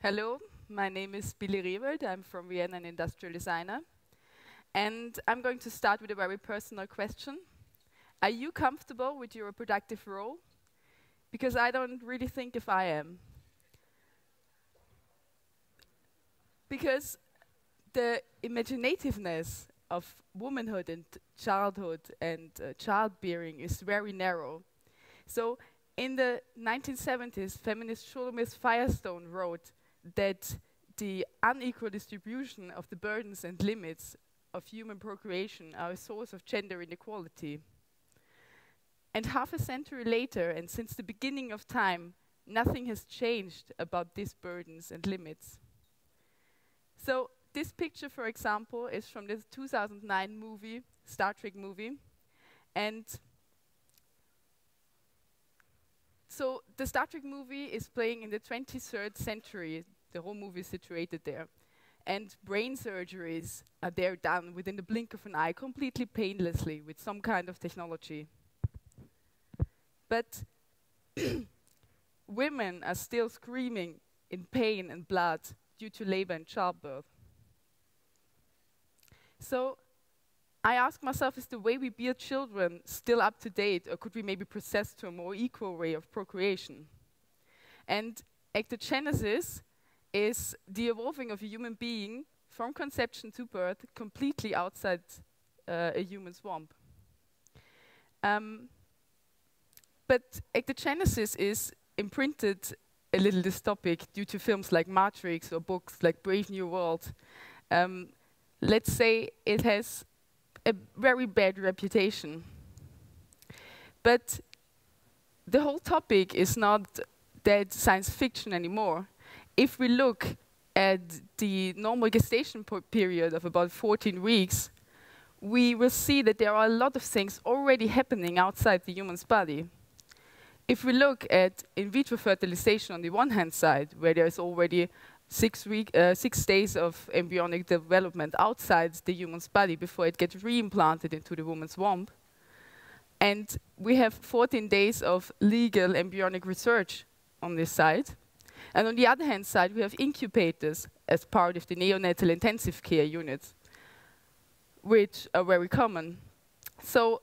Hello, my name is Billie Rehwald. I'm from Vienna, an industrial designer. And I'm going to start with a very personal question. Are you comfortable with your reproductive role? Because I don't really think if I am. Because the imaginativeness of womanhood and childhood and childbearing is very narrow. So in the 1970s, feminist Shulamith Firestone wrote that the unequal distribution of the burdens and limits of human procreation are a source of gender inequality. And half a century later, and since the beginning of time, nothing has changed about these burdens and limits. So this picture, for example, is from the 2009 movie, Star Trek movie. And so the Star Trek movie is playing in the 23rd century. The whole movie is situated there. And brain surgeries are there done within the blink of an eye, completely painlessly, with some kind of technology. But women are still screaming in pain and blood due to labor and childbirth. So I ask myself, is the way we bear children still up to date, or could we maybe process to a more equal way of procreation? And ectogenesis is the evolving of a human being from conception to birth completely outside a human's womb. But ectogenesis is imprinted a little dystopic due to films like Matrix or books like Brave New World. Let's say it has a very bad reputation. But the whole topic is not that science fiction anymore. If we look at the normal gestation period of about 14 weeks, we will see that there are a lot of things already happening outside the human's body. If we look at in vitro fertilization on the one hand side, where there's already 6 days of embryonic development outside the human's body before it gets reimplanted into the woman's womb, and we have 14 days of legal embryonic research on this side. And on the other hand side, we have incubators as part of the neonatal intensive care units, which are very common. So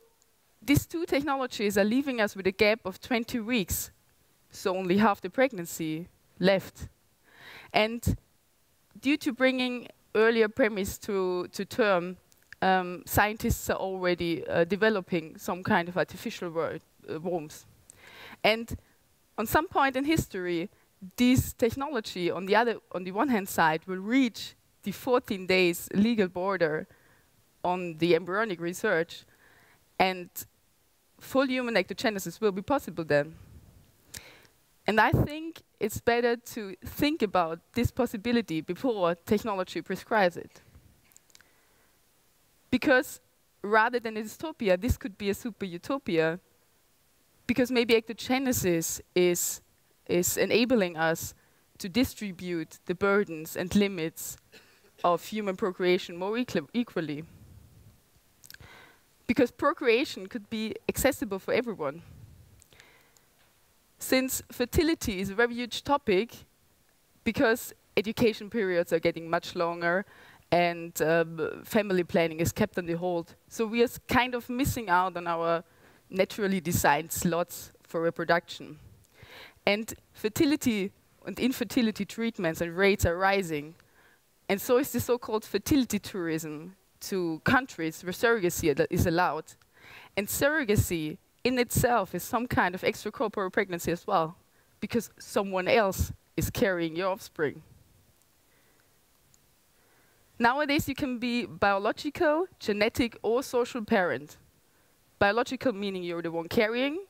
these two technologies are leaving us with a gap of 20 weeks, so only half the pregnancy left. And due to bringing earlier premise to term, scientists are already developing some kind of artificial wombs. And on some point in history, this technology, on the one hand side, will reach the 14 days legal border on the embryonic research, and full human ectogenesis will be possible then. And I think it's better to think about this possibility before technology prescribes it. Because rather than a dystopia, this could be a super utopia, because maybe ectogenesis is enabling us to distribute the burdens and limits of human procreation more equally. Because procreation could be accessible for everyone. Since fertility is a very huge topic, because education periods are getting much longer and family planning is kept on the hold, so we are kind of missing out on our naturally designed slots for reproduction. And fertility and infertility treatments and rates are rising. And so is the so-called fertility tourism to countries where surrogacy is allowed. And surrogacy in itself is some kind of extracorporeal pregnancy as well, because someone else is carrying your offspring. Nowadays you can be biological, genetic, or social parent. Biological meaning you're the one carrying,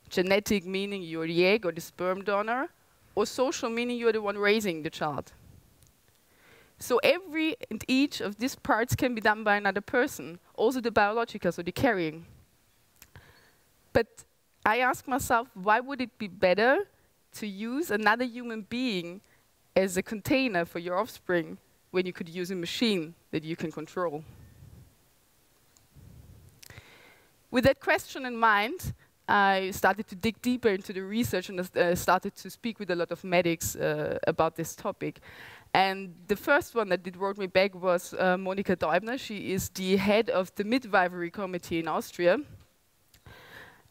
genetic meaning you're the egg or the sperm donor, or social meaning you're the one raising the child. So every and each of these parts can be done by another person, also the biological, so the carrying. But I ask myself, why would it be better to use another human being as a container for your offspring when you could use a machine that you can control? with that question in mind, I started to dig deeper into the research and started to speak with a lot of medics about this topic. And the first one that wrote me back was Monika Deubner. She is the head of the midwifery committee in Austria.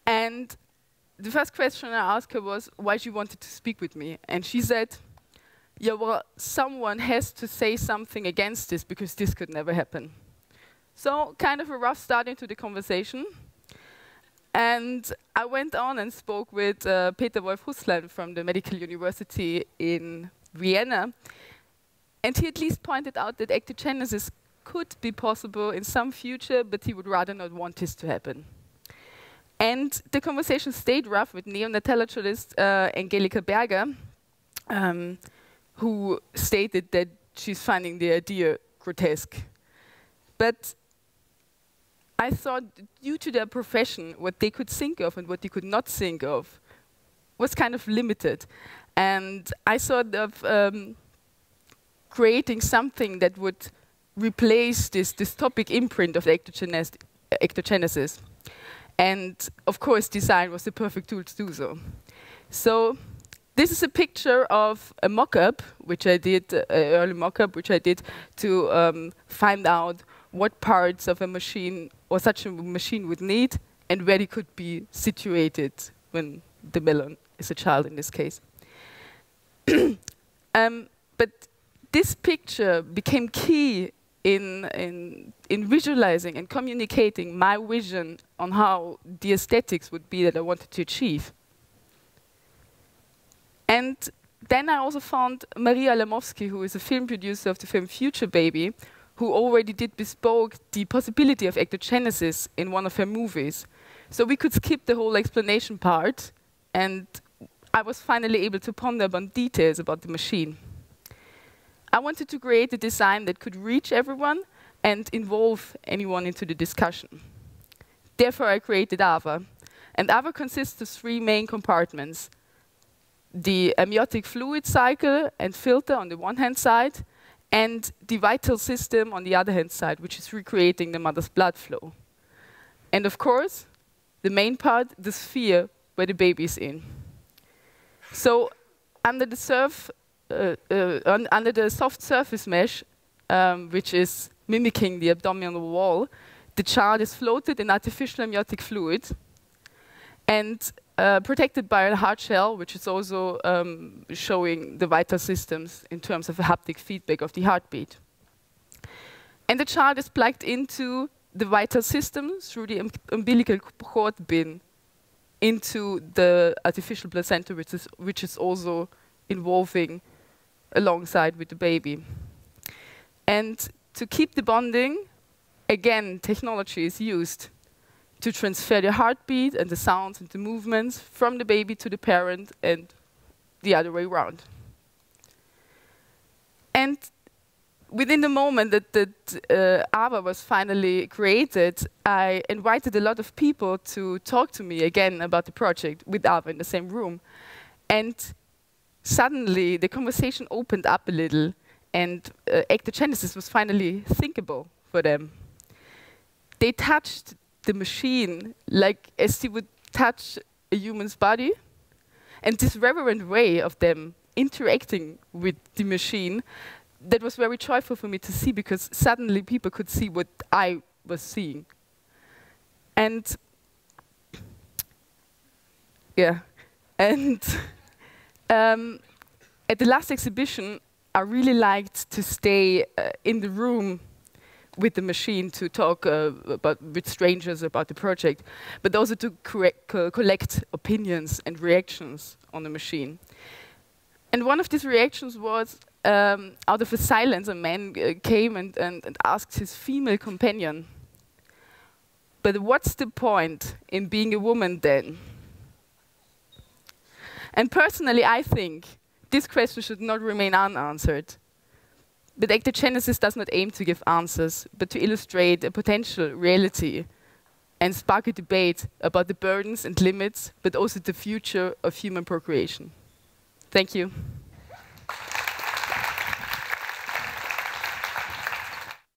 And the first question I asked her was why she wanted to speak with me. And she said, yeah, well, someone has to say something against this because this could never happen. So kind of a rough start into the conversation. And I went on and spoke with Peter Wolf-Russland from the Medical University in Vienna. And he at least pointed out that ectogenesis could be possible in some future, but he would rather not want this to happen. And the conversation stayed rough with neonatologist Angelika Berger, who stated that she's finding the idea grotesque. But I thought, due to their profession, what they could think of and what they could not think of was kind of limited. And I thought of creating something that would replace this dystopic imprint of ectogenesis. And of course, design was the perfect tool to do so. So this is a picture of a mock-up, which I did, an early mock-up, which I did to find out what parts of a machine or such a machine would need and where they could be situated when the melon is a child in this case. But this picture became key in visualizing and communicating my vision on how the aesthetics would be that I wanted to achieve. And then I also found Maria Lamowski, who is a film producer of the film Future Baby, who already did bespoke the possibility of ectogenesis in one of her movies. So we could skip the whole explanation part, and I was finally able to ponder on details about the machine. I wanted to create a design that could reach everyone and involve anyone into the discussion. Therefore, I created AVA. And AVA consists of 3 main compartments: the amniotic fluid cycle and filter on the one hand side, and the vital system on the other hand side, which is recreating the mother's blood flow. And of course, the main part, the sphere where the baby is in. So under the soft surface mesh, which is mimicking the abdominal wall, the child is floated in artificial amniotic fluid and protected by a hard shell, which is also showing the vital systems in terms of a haptic feedback of the heartbeat. And the child is plugged into the vital system through the umbilical cord bin into the artificial placenta, which is also involving alongside with the baby. And to keep the bonding, again, technology is used to transfer the heartbeat and the sounds and the movements from the baby to the parent and the other way around. And within the moment that AVA was finally created, I invited a lot of people to talk to me again about the project with AVA in the same room. And suddenly, the conversation opened up a little, and ectogenesis was finally thinkable for them. They touched the machine like as they would touch a human's body. And this reverent way of them interacting with the machine, that was very joyful for me to see, because suddenly people could see what I was seeing. And yeah, and at the last exhibition, I really liked to stay in the room with the machine to talk with strangers about the project, but also to collect opinions and reactions on the machine. And one of these reactions was, out of a silence, a man came and asked his female companion, "But what's the point in being a woman then?" And personally, I think this question should not remain unanswered. But ectogenesis does not aim to give answers, but to illustrate a potential reality and spark a debate about the burdens and limits, but also the future of human procreation. Thank you.